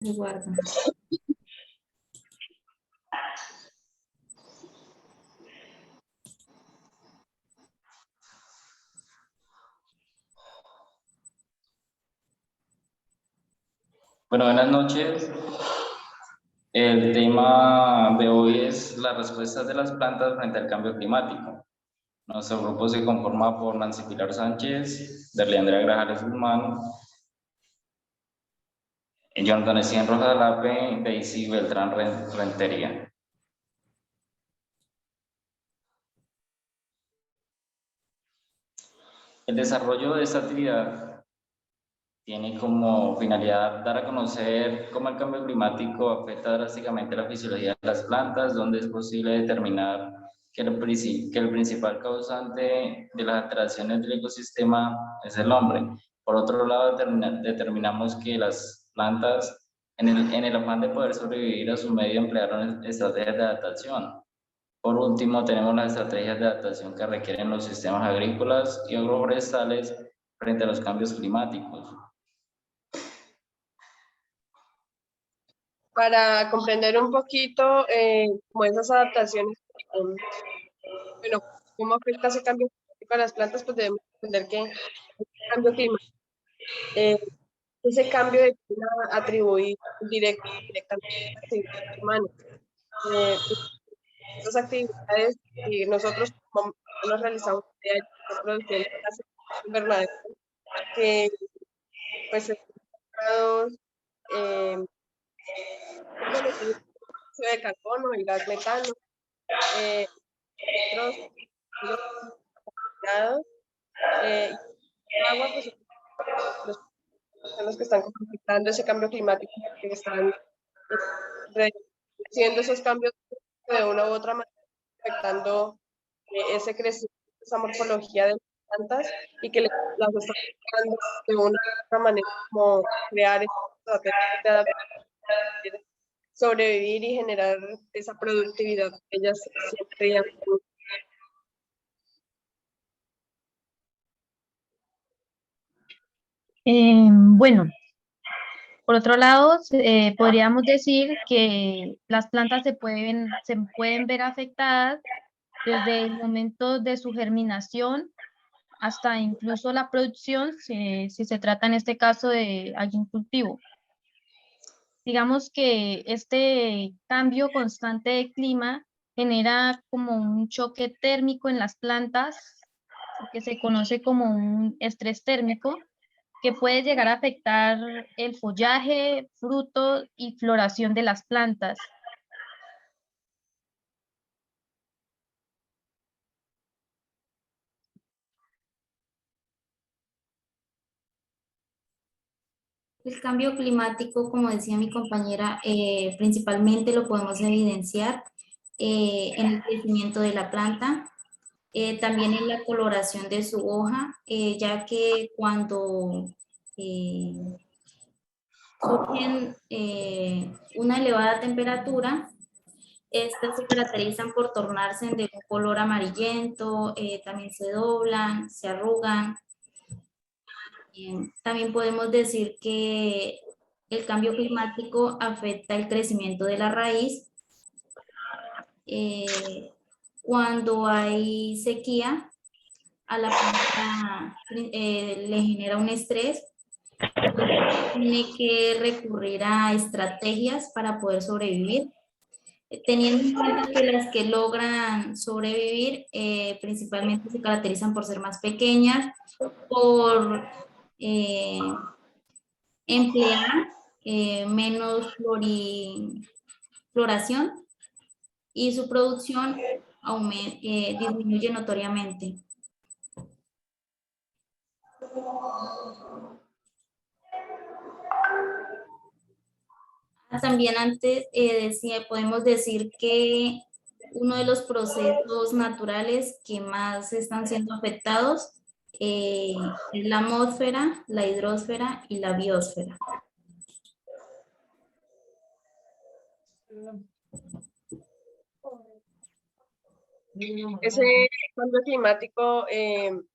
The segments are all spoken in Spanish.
Me guardo. Bueno, buenas noches. El tema de hoy es las respuestas de las plantas frente al cambio climático. Nuestro grupo se conforma por Nancy Pilar Sánchez, Derleandra Grajales Guzmán, Jonathan Estién Rojas Alape y Daisy Beltrán Rentería. El desarrollo de esta actividad tiene como finalidad dar a conocer cómo el cambio climático afecta drásticamente la fisiología de las plantas, donde es posible determinar que el principal causante de las alteraciones del ecosistema es el hombre. Por otro lado, determinamos que las plantas, en el afán de poder sobrevivir a su medio, emplearon estrategias de adaptación. Por último, tenemos las estrategias de adaptación que requieren los sistemas agrícolas y agroforestales frente a los cambios climáticos. Para comprender un poquito como esas adaptaciones, bueno, cómo afecta ese cambio climático a las plantas, pues debemos entender que el cambio climático, ese cambio de clima atribuido directamente a las actividades humanas. Pues, estas actividades que nosotros como humanos realizamos la producción de gases invernaderos que pues eh, bueno, el dióxido de carbono, el gas metano, otros contaminados, y el agua, pues los, son los que están afectando ese cambio climático, que están reduciendo esos cambios de una u otra manera, afectando ese crecimiento, esa morfología de las plantas y que las está afectando de una u otra manera, como crear estrategias de adaptación, sobrevivir y generar esa productividad que ellas siempre han tenido. Bueno, por otro lado, podríamos decir que las plantas se pueden ver afectadas desde el momento de su germinación hasta incluso la producción, si se trata en este caso de algún cultivo. Digamos que este cambio constante de clima genera como un choque térmico en las plantas, que se conoce como un estrés térmico, que puede llegar a afectar el follaje, fruto y floración de las plantas. El cambio climático, como decía mi compañera, principalmente lo podemos evidenciar en el crecimiento de la planta, también en la coloración de su hoja, ya que cuando surgen una elevada temperatura, estas se caracterizan por tornarse de un color amarillento, también se doblan, se arrugan. También podemos decir que el cambio climático afecta el crecimiento de la raíz. Cuando hay sequía, a la planta le genera un estrés, tiene que recurrir a estrategias para poder sobrevivir, teniendo en cuenta que las que logran sobrevivir principalmente se caracterizan por ser más pequeñas, por emplear menos floración y su producción disminuye notoriamente. También antes podemos decir que uno de los procesos naturales que más están siendo afectados es la atmósfera, la hidrosfera y la biosfera. Ese cambio climático,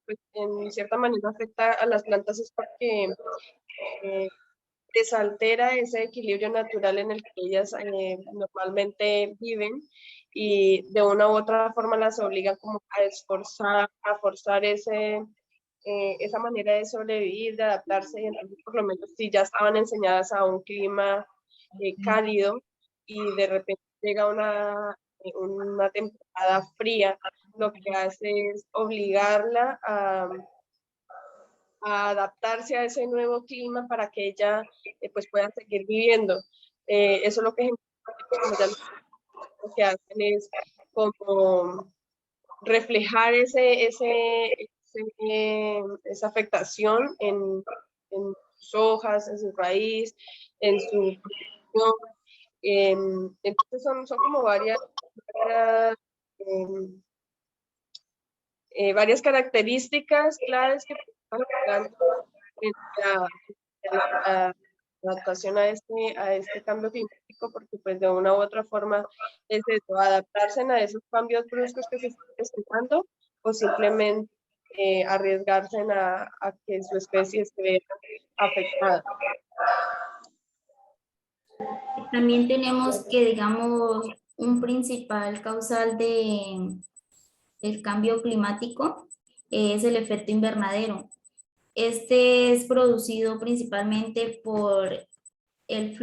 pues, en cierta manera afecta a las plantas, es porque desaltera ese equilibrio natural en el que ellas normalmente viven, y de una u otra forma las obliga como a forzar esa manera de sobrevivir, de adaptarse. Y entonces, por lo menos, si ya estaban enseñadas a un clima cálido y de repente llega una temporada fría, lo que hace es obligarla a adaptarse a ese nuevo clima para que ella pues pueda seguir viviendo. Eso es lo que, como ya lo que hacen es como reflejar esa afectación en sus hojas, en su raíz, en su producción. Entonces son como varias características claves que están en la adaptación a este cambio climático, porque pues de una u otra forma es eso, adaptarse a esos cambios bruscos que se están presentando, o simplemente arriesgarse a que su especie se vea afectada. También tenemos que, digamos, un principal causal del cambio climático es el efecto invernadero. Este es producido principalmente por el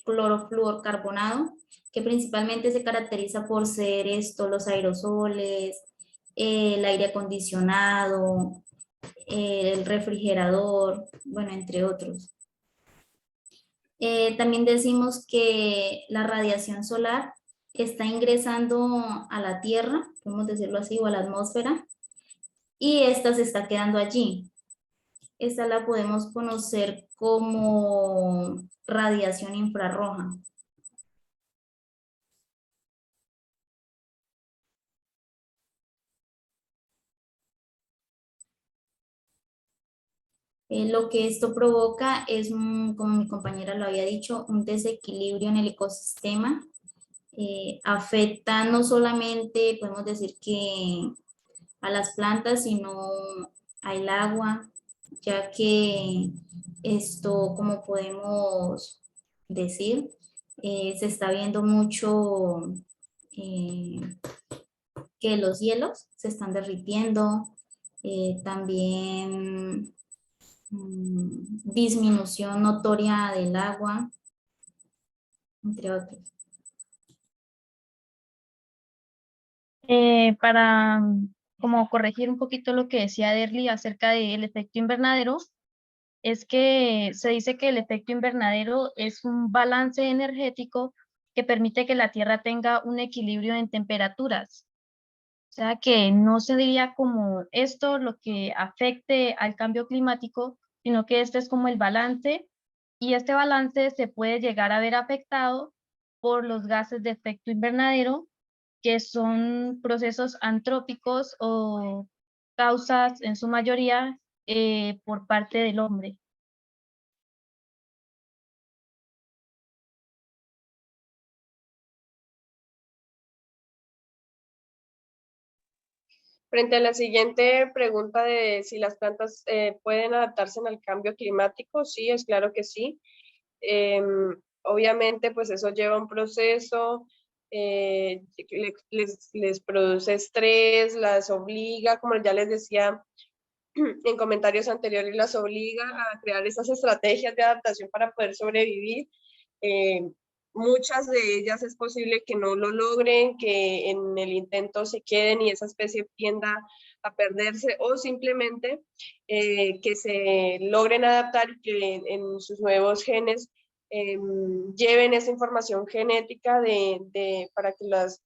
clorofluorcarbonato, que principalmente se caracteriza por ser los aerosoles, el aire acondicionado, el refrigerador, bueno, entre otros. También decimos que la radiación solar está ingresando a la Tierra, podemos decirlo así, o a la atmósfera, y esta se está quedando allí. Esta la podemos conocer como radiación infrarroja. Lo que esto provoca es, como mi compañera lo había dicho, un desequilibrio en el ecosistema. Afecta no solamente, podemos decir que a las plantas, sino al agua, ya que esto, como podemos decir, se está viendo mucho que los hielos se están derritiendo, también disminución notoria del agua, entre otros. Para como corregir un poquito lo que decía Derly acerca del efecto invernadero, es que se dice que el efecto invernadero es un balance energético que permite que la Tierra tenga un equilibrio en temperaturas. O sea que no se diría como esto lo que afecte al cambio climático, sino que este es como el balance, y este balance se puede llegar a ver afectado por los gases de efecto invernadero, que son procesos antrópicos o causas en su mayoría por parte del hombre. Frente a la siguiente pregunta de si las plantas pueden adaptarse al cambio climático, sí, es claro que sí. Obviamente, pues eso lleva un proceso, les produce estrés, las obliga, como ya les decía en comentarios anteriores, las obliga a crear esas estrategias de adaptación para poder sobrevivir. Muchas de ellas es posible que no lo logren, que en el intento se queden y esa especie tienda a perderse, o simplemente que se logren adaptar y que en sus nuevos genes lleven esa información genética para que las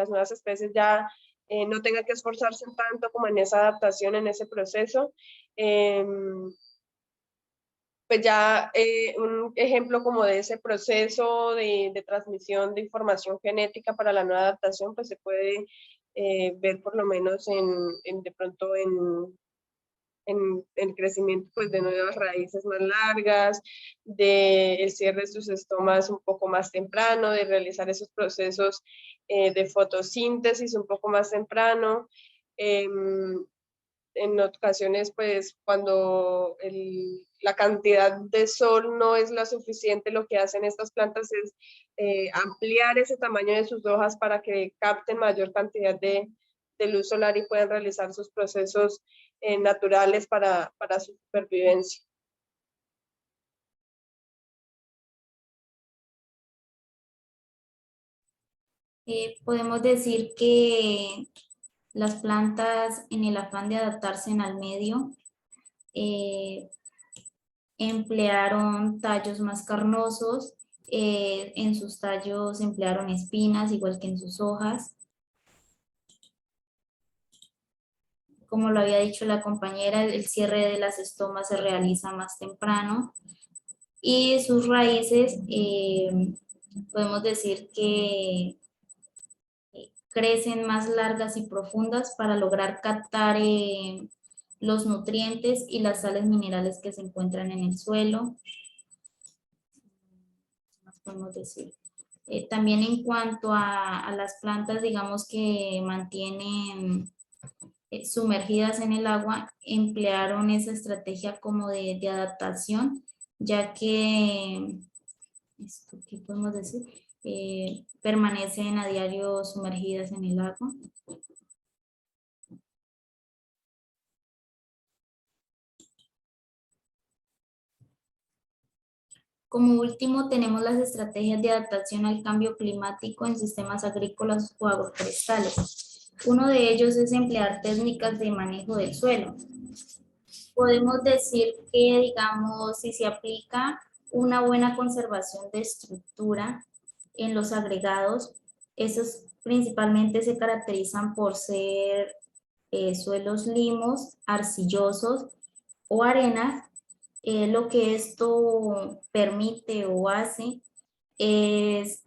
nuevas especies ya no tengan que esforzarse tanto como en esa adaptación, en ese proceso. Pues ya un ejemplo como de ese proceso de transmisión de información genética para la nueva adaptación, pues se puede ver por lo menos de pronto en el crecimiento pues, de nuevas raíces más largas, el cierre de sus estomas un poco más temprano, de realizar esos procesos de fotosíntesis un poco más temprano. en ocasiones, pues cuando la cantidad de sol no es la suficiente, lo que hacen estas plantas es ampliar ese tamaño de sus hojas para que capten mayor cantidad de luz solar y puedan realizar sus procesos naturales para su supervivencia. Podemos decir que las plantas, en el afán de adaptarse al medio, emplearon tallos más carnosos, en sus tallos emplearon espinas, igual que en sus hojas. Como lo había dicho la compañera, el cierre de las estomas se realiza más temprano y sus raíces, podemos decir que crecen más largas y profundas para lograr captar los nutrientes y las sales minerales que se encuentran en el suelo. ¿Qué más podemos decir? También en cuanto a las plantas, digamos que mantienen sumergidas en el agua, emplearon esa estrategia como de adaptación, ya que, ¿qué podemos decir? Permanecen a diario sumergidas en el agua. Como último, tenemos las estrategias de adaptación al cambio climático en sistemas agrícolas o agroforestales. Uno de ellos es emplear técnicas de manejo del suelo. Podemos decir que, digamos, si se aplica una buena conservación de estructura en los agregados, esos principalmente se caracterizan por ser suelos limos, arcillosos o arenas. Lo que esto permite o hace es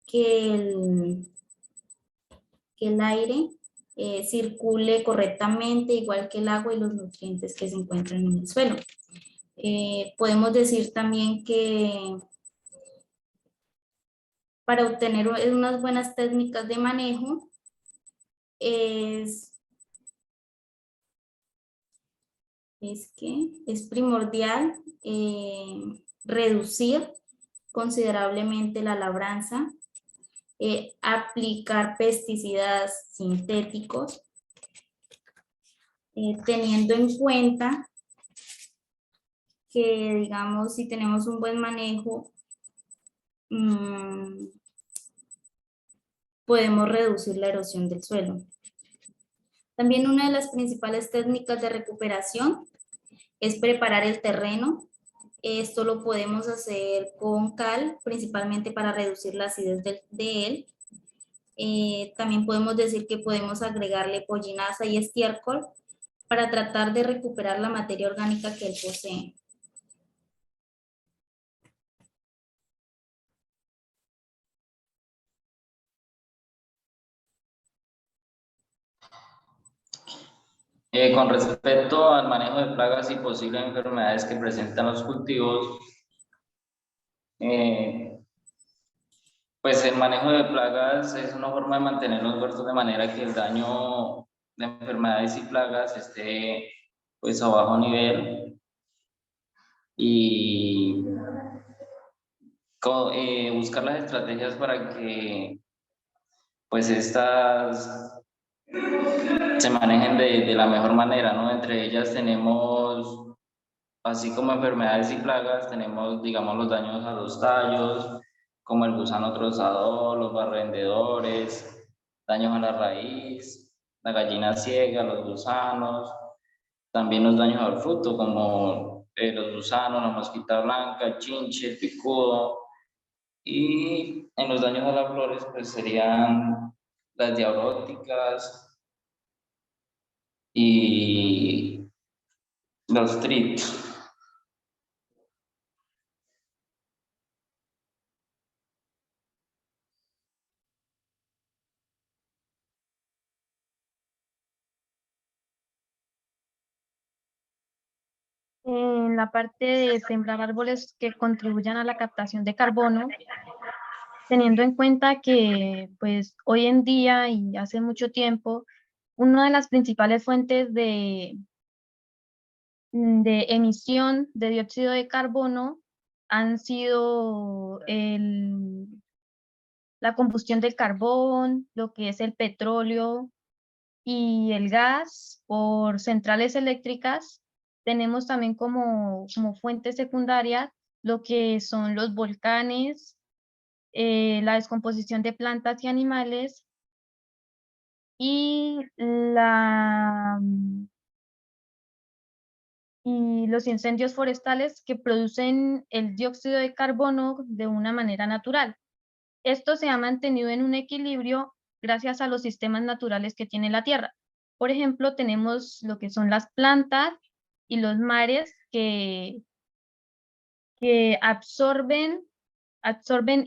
que el aire circule correctamente, igual que el agua y los nutrientes que se encuentran en el suelo. Podemos decir también que para obtener unas buenas técnicas de manejo es primordial reducir considerablemente la labranza, aplicar pesticidas sintéticos, teniendo en cuenta que, digamos, si tenemos un buen manejo, podemos reducir la erosión del suelo. También una de las principales técnicas de recuperación es preparar el terreno. Esto lo podemos hacer con cal, principalmente para reducir la acidez de él. También podemos decir que podemos agregarle pollinaza y estiércol para tratar de recuperar la materia orgánica que él posee. Con respecto al manejo de plagas y posibles enfermedades que presentan los cultivos, pues el manejo de plagas es una forma de mantener los huertos de manera que el daño de enfermedades y plagas esté pues a bajo nivel y buscar las estrategias para que pues estas se manejen de la mejor manera, ¿no? Entre ellas tenemos, así como enfermedades y plagas, tenemos, digamos, los daños a los tallos, como el gusano trozador, los barrendedores, daños a la raíz, la gallina ciega, los gusanos, también los daños al fruto, como los gusanos, la mosquita blanca, el chinche, el picudo, y en los daños a las flores, pues serían las diabróticas, y los trips. En la parte de sembrar árboles que contribuyan a la captación de carbono, teniendo en cuenta que pues hoy en día y hace mucho tiempo una de las principales fuentes de emisión de dióxido de carbono han sido la combustión del carbón, lo que es el petróleo y el gas por centrales eléctricas. Tenemos también como fuentes secundarias lo que son los volcanes, la descomposición de plantas y animales y y los incendios forestales que producen el dióxido de carbono de una manera natural. Esto se ha mantenido en un equilibrio gracias a los sistemas naturales que tiene la Tierra. Por ejemplo, tenemos lo que son las plantas y los mares que absorben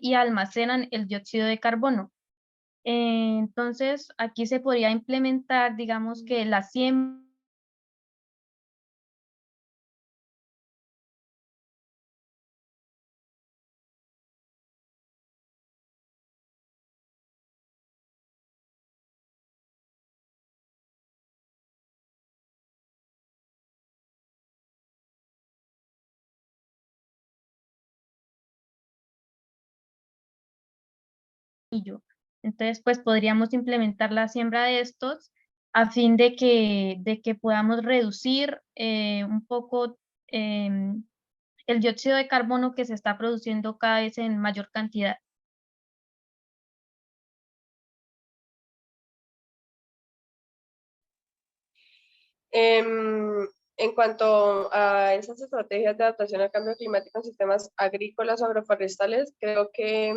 y almacenan el dióxido de carbono. Entonces, aquí se podría implementar, digamos que la siembra Entonces, pues podríamos implementar la siembra de estos a fin de que podamos reducir un poco el dióxido de carbono que se está produciendo cada vez en mayor cantidad. En cuanto a esas estrategias de adaptación al cambio climático en sistemas agrícolas o agroforestales, creo que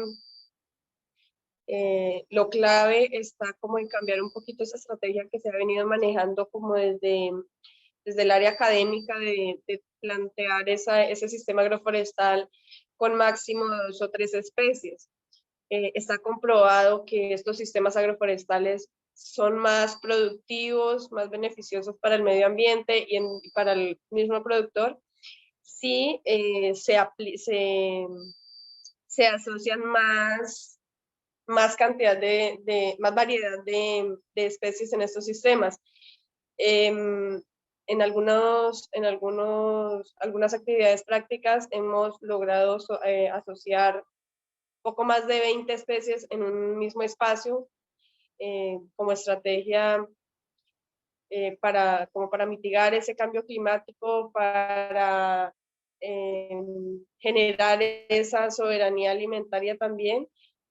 lo clave está como en cambiar un poquito esa estrategia que se ha venido manejando como desde el área académica de plantear ese sistema agroforestal con máximo 2 o 3 especies. Está comprobado que estos sistemas agroforestales son más productivos, más beneficiosos para el medio ambiente y para el mismo productor si se asocian más cantidad más variedad de especies en estos sistemas. En algunas actividades prácticas hemos logrado asociar poco más de 20 especies en un mismo espacio como estrategia como para mitigar ese cambio climático, para generar esa soberanía alimentaria también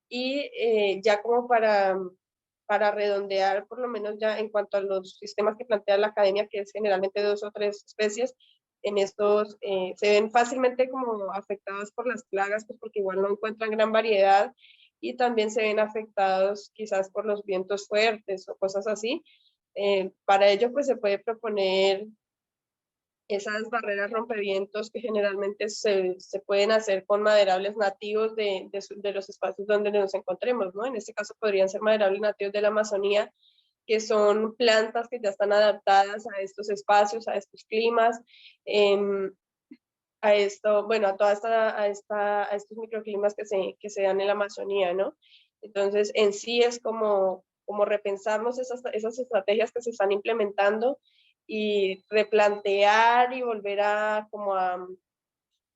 y ya como para redondear, por lo menos ya en cuanto a los sistemas que plantea la academia, que es generalmente 2 o 3 especies, en estos se ven fácilmente como afectados por las plagas, pues porque igual no encuentran gran variedad y también se ven afectados quizás por los vientos fuertes o cosas así. Para ello, pues se puede proponer esas barreras rompevientos que generalmente se pueden hacer con maderables nativos de los espacios donde nos encontremos, ¿no? En este caso podrían ser maderables nativos de la Amazonía, que son plantas que ya están adaptadas a estos espacios, a estos climas, a esto, bueno, a estos microclimas que se dan en la Amazonía, ¿no? Entonces, en sí es como repensarnos esas estrategias que se están implementando y replantear y volver a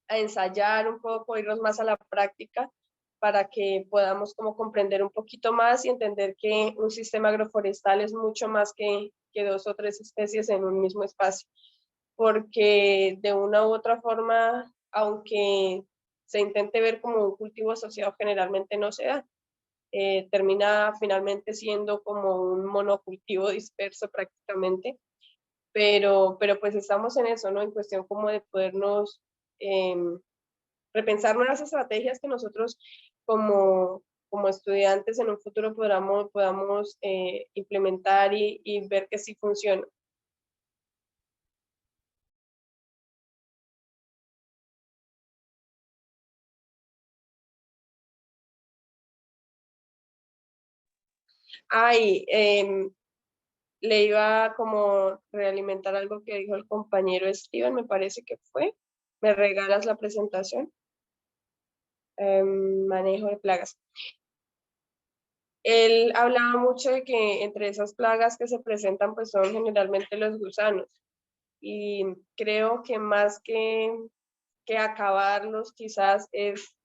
ensayar un poco, irnos más a la práctica para que podamos como comprender un poquito más y entender que un sistema agroforestal es mucho más que 2 o 3 especies en un mismo espacio. Porque de una u otra forma, aunque se intente ver como un cultivo asociado, generalmente no se da. Termina finalmente siendo como un monocultivo disperso prácticamente, pero pues estamos en eso, ¿no? En cuestión como de podernos repensar nuevas estrategias que nosotros como estudiantes en un futuro podamos implementar y ver que sí funciona. Ay, le iba como realimentar algo que dijo el compañero Steven, me parece que fue. ¿Me regalas la presentación? Manejo de plagas. Él hablaba mucho de que entre esas plagas que se presentan pues son generalmente los gusanos, y creo que más que acabarlos quizás es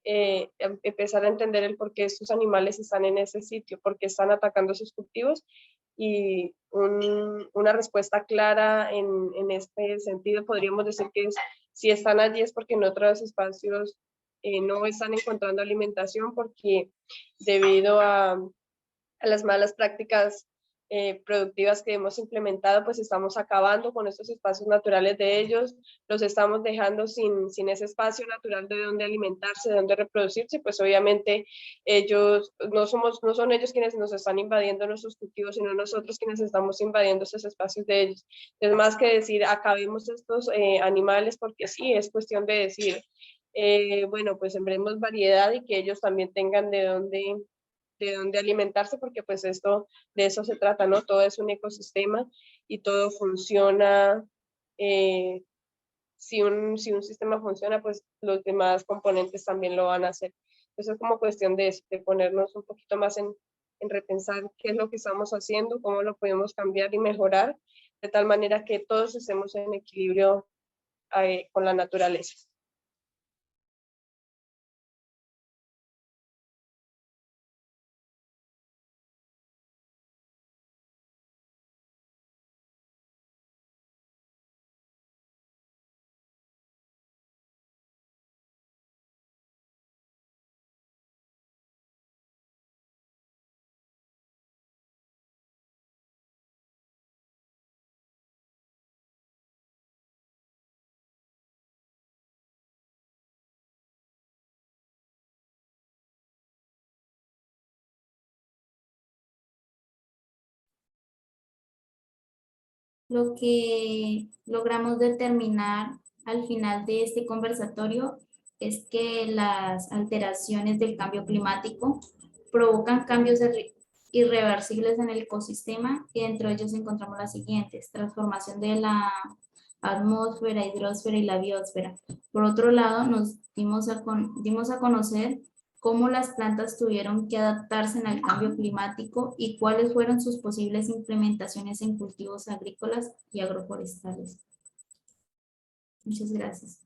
empezar a entender el por qué estos animales están en ese sitio, por qué están atacando sus cultivos, y una respuesta clara en este sentido podríamos decir que es, si están allí es porque en otros espacios no están encontrando alimentación, porque debido a las malas prácticas productivas que hemos implementado, pues estamos acabando con estos espacios naturales de ellos, los estamos dejando sin ese espacio natural de donde alimentarse, de donde reproducirse, pues obviamente ellos no son ellos quienes nos están invadiendo nuestros cultivos, sino nosotros quienes estamos invadiendo esos espacios de ellos. Es más que decir, acabemos estos animales, porque sí, es cuestión de decir, bueno, pues sembremos variedad y que ellos también tengan de dónde alimentarse, porque pues esto, de eso se trata, ¿no? Todo es un ecosistema y todo funciona. Si un sistema funciona, pues los demás componentes también lo van a hacer. Eso es como cuestión de ponernos un poquito más en repensar qué es lo que estamos haciendo, cómo lo podemos cambiar y mejorar, de tal manera que todos estemos en equilibrio con la naturaleza. Lo que logramos determinar al final de este conversatorio es que las alteraciones del cambio climático provocan cambios irreversibles en el ecosistema, y entre ellos encontramos las siguientes: transformación de la atmósfera, hidrosfera y la biosfera. Por otro lado, nos dimos a conocer cómo las plantas tuvieron que adaptarse al cambio climático y cuáles fueron sus posibles implementaciones en cultivos agrícolas y agroforestales. Muchas gracias.